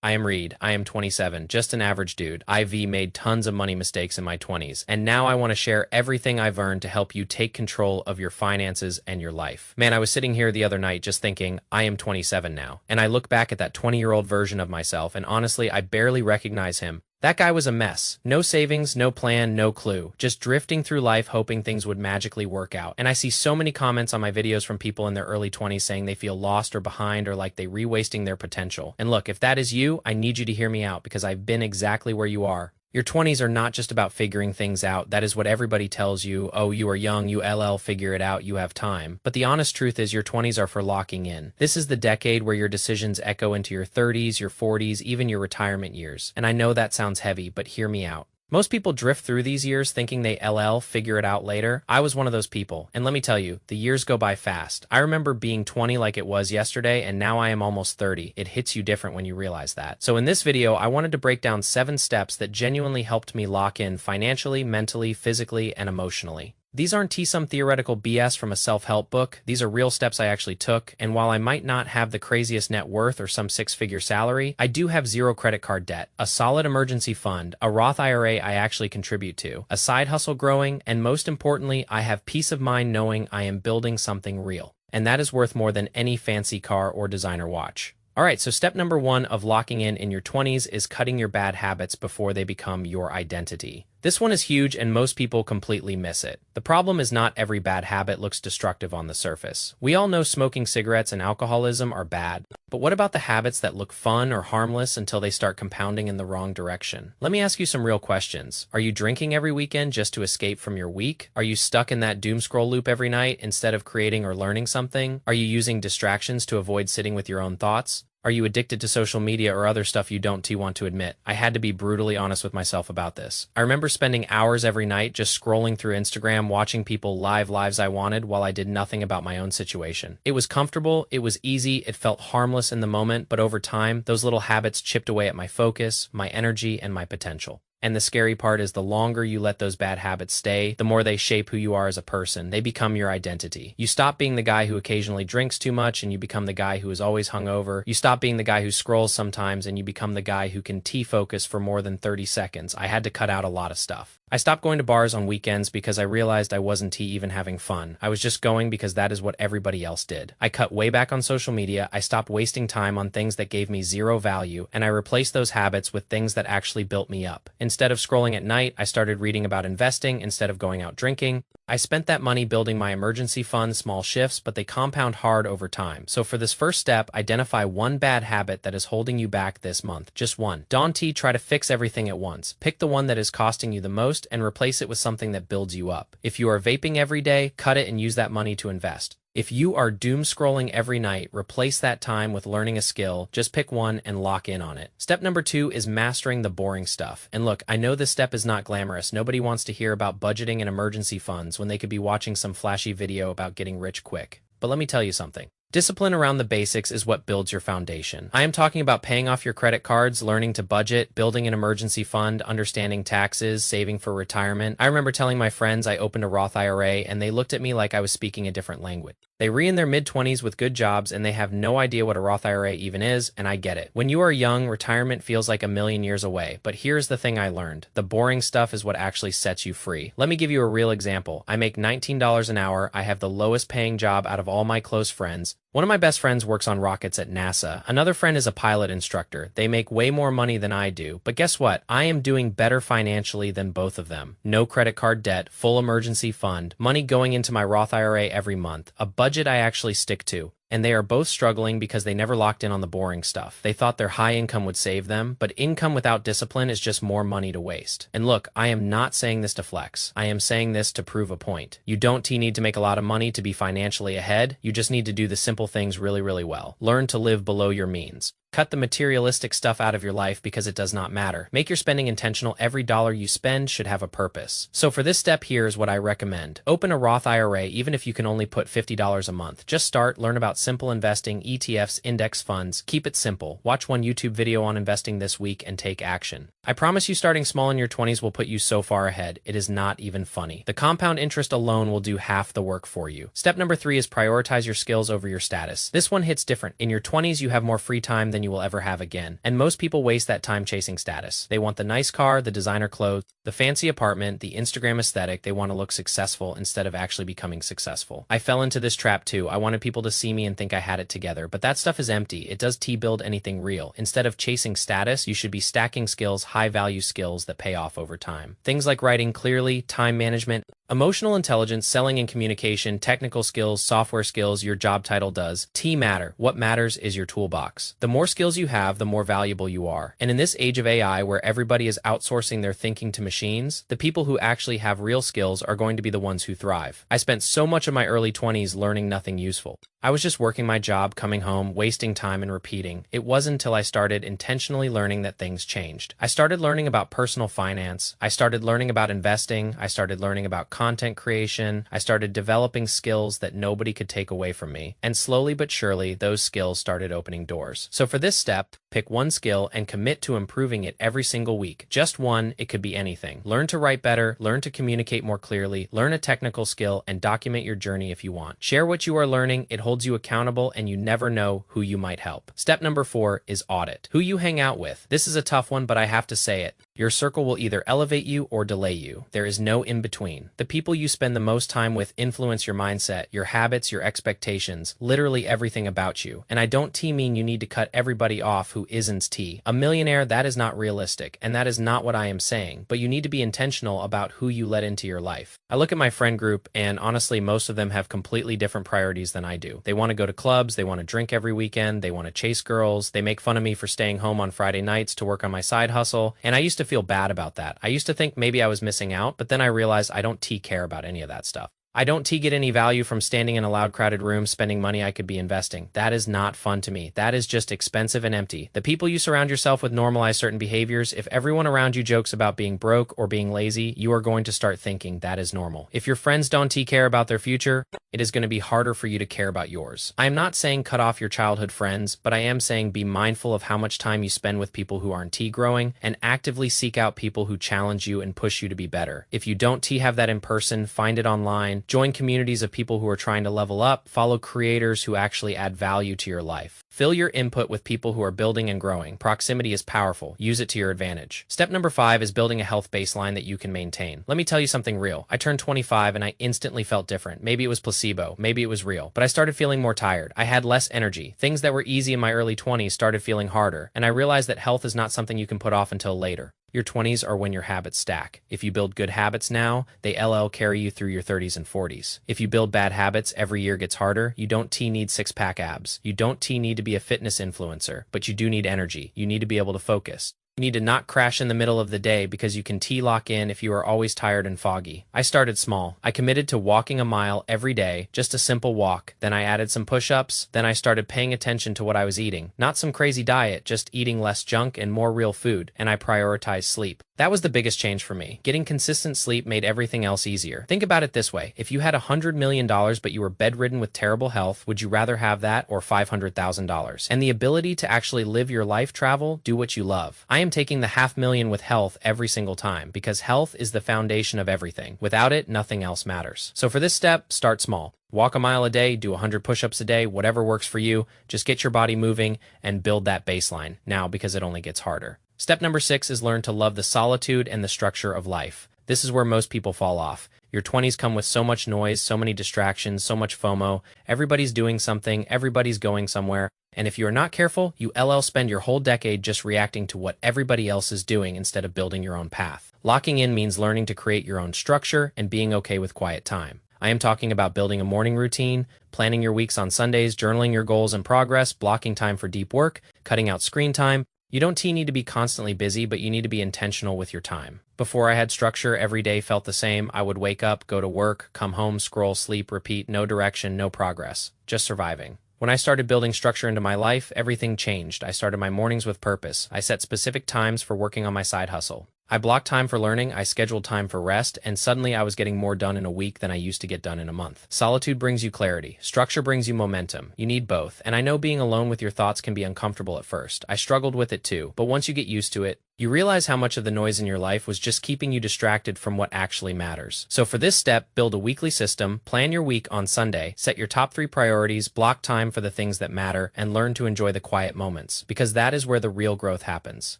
I am Reed. I am 27, just an average dude. IV made tons of money mistakes in my 20s, and now I want to share everything I've earned to help you take control of your finances and your life. Man, I was sitting here the other night just thinking, I am 27 now, and I look back at that 20-year-old version of myself, and honestly, I barely recognize him. That guy was a mess. No savings, no plan, no clue. Just drifting through life hoping things would magically work out. And I see so many comments on my videos from people in their early 20s saying they feel lost or behind or like they re-wasting their potential. And look, if that is you, I need you to hear me out because I've been exactly where you are. Your 20s are not just about figuring things out. That is what everybody tells you. Oh, you are young, you figure it out, you have time. But the honest truth is your 20s are for locking in. This is the decade where your decisions echo into your 30s, your 40s, even your retirement years. And I know that sounds heavy, but hear me out. Most people drift through these years thinking they figure it out later. I was one of those people. And let me tell you, the years go by fast. I remember being 20 like it was yesterday, and now I am almost 30. It hits you different when you realize that. So in this video, I wanted to break down 7 steps that genuinely helped me lock in financially, mentally, physically, and emotionally. These aren't some theoretical BS from a self-help book. These are real steps I actually took, and while I might not have the craziest net worth or some 6-figure salary, I do have 0 credit card debt, a solid emergency fund, a Roth IRA I actually contribute to, a side hustle growing, and most importantly, I have peace of mind knowing I am building something real. And that is worth more than any fancy car or designer watch. Alright, so step number 1 of locking in your 20s is cutting your bad habits before they become your identity. This one is huge and most people completely miss it. The problem is not every bad habit looks destructive on the surface. We all know smoking cigarettes and alcoholism are bad, but what about the habits that look fun or harmless until they start compounding in the wrong direction? Let me ask you some real questions. Are you drinking every weekend just to escape from your week? Are you stuck in that doom scroll loop every night instead of creating or learning something? Are you using distractions to avoid sitting with your own thoughts? Are you addicted to social media or other stuff you don't want to admit? I had to be brutally honest with myself about this. I remember spending hours every night just scrolling through Instagram, watching people live lives I wanted while I did nothing about my own situation. It was comfortable, it was easy, it felt harmless in the moment, but over time, those little habits chipped away at my focus, my energy, and my potential. And the scary part is the longer you let those bad habits stay, the more they shape who you are as a person. They become your identity. You stop being the guy who occasionally drinks too much and you become the guy who is always hungover. You stop being the guy who scrolls sometimes and you become the guy who can T-focus for more than 30 seconds. I had to cut out a lot of stuff. I stopped going to bars on weekends because I realized I wasn't even having fun. I was just going because that is what everybody else did. I cut way back on social media, I stopped wasting time on things that gave me 0 value, and I replaced those habits with things that actually built me up. Instead of scrolling at night, I started reading about investing instead of going out drinking. I spent that money building my emergency fund, small shifts, but they compound hard over time. So for this first step, identify one bad habit that is holding you back this month. Just one. Don't try to fix everything at once. Pick the one that is costing you the most and replace it with something that builds you up. If you are vaping every day, cut it and use that money to invest. If you are doom scrolling every night, replace that time with learning a skill. Just pick one and lock in on it. Step number 2 is mastering the boring stuff. And look, I know this step is not glamorous. Nobody wants to hear about budgeting and emergency funds when they could be watching some flashy video about getting rich quick. But let me tell you something. Discipline around the basics is what builds your foundation. I am talking about paying off your credit cards, learning to budget, building an emergency fund, understanding taxes, saving for retirement. I remember telling my friends I opened a Roth IRA and they looked at me like I was speaking a different language. They in their mid-20s with good jobs and they have no idea what a Roth IRA even is, and I get it. When you are young, retirement feels like a million years away, but here's the thing I learned. The boring stuff is what actually sets you free. Let me give you a real example. I make $19 an hour. I have the lowest paying job out of all my close friends. One of my best friends works on rockets at NASA. Another friend is a pilot instructor. They make way more money than I do. But guess what? I am doing better financially than both of them. No credit card debt, full emergency fund, money going into my Roth IRA every month, a budget I actually stick to. And they are both struggling because they never locked in on the boring stuff. They thought their high income would save them, but income without discipline is just more money to waste. And look, I am not saying this to flex. I am saying this to prove a point. You don't need to make a lot of money to be financially ahead. You just need to do the simple things really, really well. Learn to live below your means. Cut the materialistic stuff out of your life because it does not matter. Make your spending intentional. Every dollar you spend should have a purpose. So for this step, here's what I recommend. Open a Roth IRA even if you can only put $50 a month. Just start, learn about simple investing, ETFs, index funds. Keep it simple. Watch one YouTube video on investing this week and take action. I promise you starting small in your 20s will put you so far ahead. It is not even funny. The compound interest alone will do half the work for you. Step number 3 is prioritize your skills over your status. This one hits different. In your 20s, you have more free time than you will ever have again. And most people waste that time chasing status. They want the nice car, the designer clothes, the fancy apartment, the Instagram aesthetic. They want to look successful instead of actually becoming successful. I fell into this trap too. I wanted people to see me and think I had it together, but that stuff is empty. It does build anything real. Instead of chasing status, you should be stacking skills, high-value skills that pay off over time. Things like writing clearly, time management, emotional intelligence, selling and communication, technical skills, software skills, your job title does. Matter. What matters is your toolbox. The more skills you have, the more valuable you are. And in this age of AI, where everybody is outsourcing their thinking to machines, the people who actually have real skills are going to be the ones who thrive. I spent so much of my early 20s learning nothing useful. I was just working my job, coming home, wasting time and repeating. It wasn't until I started intentionally learning that things changed. I started learning about personal finance. I started learning about investing. I started learning about content creation. I started developing skills that nobody could take away from me. And slowly but surely, those skills started opening doors. So for this step, pick one skill and commit to improving it every single week. Just one, it could be anything. Learn to write better, learn to communicate more clearly, learn a technical skill, and document your journey if you want. Share what you are learning. It holds you accountable, and you never know who you might help. Step number 4 is audit. Who you hang out with. This is a tough one, but I have to say it. Your circle will either elevate you or delay you. There is no in between. The people you spend the most time with influence your mindset, your habits, your expectations, literally everything about you. And I don't mean you need to cut everybody off who isn't a millionaire. That is not realistic, and that is not what I am saying, but you need to be intentional about who you let into your life. I look at my friend group, and honestly, most of them have completely different priorities than I do. They want to go to clubs, they want to drink every weekend, they want to chase girls, they make fun of me for staying home on Friday nights to work on my side hustle, and I used to feel bad about that. I used to think maybe I was missing out, but then I realized I don't care about any of that stuff. I don't get any value from standing in a loud, crowded room, spending money I could be investing. That is not fun to me. That is just expensive and empty. The people you surround yourself with normalize certain behaviors. If everyone around you jokes about being broke or being lazy, you are going to start thinking that is normal. If your friends don't care about their future, it is going to be harder for you to care about yours. I am not saying cut off your childhood friends, but I am saying be mindful of how much time you spend with people who aren't growing, and actively seek out people who challenge you and push you to be better. If you don't have that in person, find it online. Join communities of people who are trying to level up. Follow creators who actually add value to your life. Fill your input with people who are building and growing. Proximity is powerful. Use it to your advantage. Step number 5 is building a health baseline that you can maintain. Let me tell you something real. I turned 25 and I instantly felt different. Maybe it was placebo. Maybe it was real. But I started feeling more tired. I had less energy. Things that were easy in my early 20s started feeling harder. And I realized that health is not something you can put off until later. Your 20s are when your habits stack. If you build good habits now, they carry you through your 30s and 40s. If you build bad habits, every year gets harder. You don't need six-pack abs. You don't need to be a fitness influencer, but you do need energy. You need to be able to focus. You need to not crash in the middle of the day because you can lock in if you are always tired and foggy. I started small. I committed to walking a mile every day, just a simple walk. Then I added some push-ups. Then I started paying attention to what I was eating. Not some crazy diet, just eating less junk and more real food. And I prioritized sleep. That was the biggest change for me. Getting consistent sleep made everything else easier. Think about it this way. If you had $100 million but you were bedridden with terrible health, would you rather have that or $500,000? And the ability to actually live your life, travel, do what you love. I am taking the $500,000 with health every single time because health is the foundation of everything. Without it, nothing else matters. So for this step, start small. Walk a mile a day, do 100 push-ups a day, whatever works for you. Just get your body moving and build that baseline now because it only gets harder. Step number 6 is learn to love the solitude and the structure of life. This is where most people fall off. Your 20s come with so much noise, so many distractions, so much FOMO. Everybody's doing something, everybody's going somewhere. And if you are not careful, you spend your whole decade just reacting to what everybody else is doing instead of building your own path. Locking in means learning to create your own structure and being okay with quiet time. I am talking about building a morning routine, planning your weeks on Sundays, journaling your goals and progress, blocking time for deep work, cutting out screen time. You don't need to be constantly busy, but you need to be intentional with your time. Before I had structure, every day felt the same. I would wake up, go to work, come home, scroll, sleep, repeat, no direction, no progress, just surviving. When I started building structure into my life, everything changed. I started my mornings with purpose. I set specific times for working on my side hustle. I blocked time for learning, I scheduled time for rest, and suddenly I was getting more done in a week than I used to get done in a month. Solitude brings you clarity. Structure brings you momentum. You need both. And I know being alone with your thoughts can be uncomfortable at first. I struggled with it too, but once you get used to it, you realize how much of the noise in your life was just keeping you distracted from what actually matters. So for this step, build a weekly system, plan your week on Sunday, set your top 3 priorities, block time for the things that matter, and learn to enjoy the quiet moments, because that is where the real growth happens.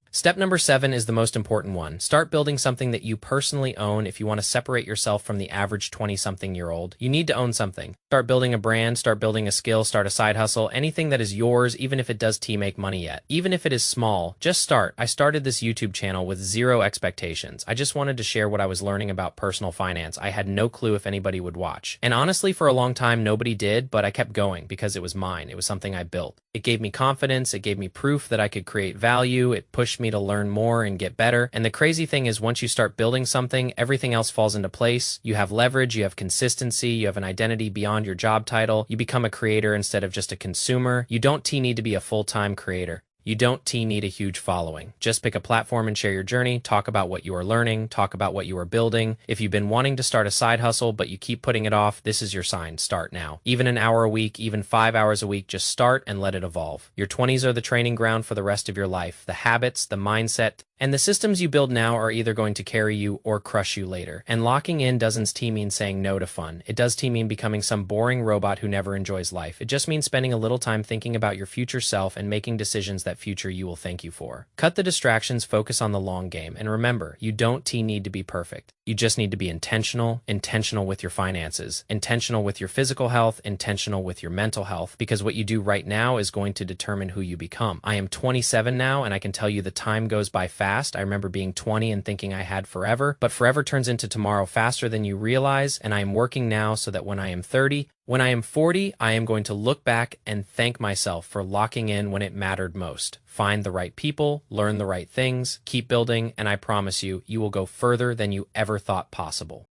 Step number 7 is the most important one. Start building something that you personally own. If you want to separate yourself from the average 20-something-year-old, you need to own something. Start building a brand, start building a skill, start a side hustle, anything that is yours, even if it does make money yet. Even if it is small, just start. I started this YouTube channel with 0 expectations. I just wanted to share what I was learning about personal finance. I had no clue if anybody would watch. And honestly, for a long time, nobody did, but I kept going because it was mine. It was something I built. It gave me confidence. It gave me proof that I could create value. It pushed me to learn more and get better. And the crazy thing is, once you start building something, everything else falls into place. You have leverage, you have consistency, you have an identity beyond your job title. You become a creator instead of just a consumer. You don't need to be a full-time creator. You don't need a huge following. Just pick a platform and share your journey. Talk about what you are learning. Talk about what you are building. If you've been wanting to start a side hustle, but you keep putting it off, this is your sign. Start now. Even an hour a week, even 5 hours a week, just start and let it evolve. Your 20s are the training ground for the rest of your life. The habits, the mindset, and the systems you build now are either going to carry you or crush you later. And locking in doesn't mean saying no to fun. It does mean becoming some boring robot who never enjoys life. It just means spending a little time thinking about your future self and making decisions that future you will thank you for. Cut the distractions, focus on the long game, and remember, you don't need to be perfect. You just need to be intentional with your finances, intentional with your physical health, intentional with your mental health, because what you do right now is going to determine who you become. I am 27 now, and I can tell you the time goes by fast. I remember being 20 and thinking I had forever, but forever turns into tomorrow faster than you realize, and I am working now so that when I am 30, when I am 40, I am going to look back and thank myself for locking in when it mattered most. Find the right people, learn the right things, keep building, and I promise you, you will go further than you ever thought possible.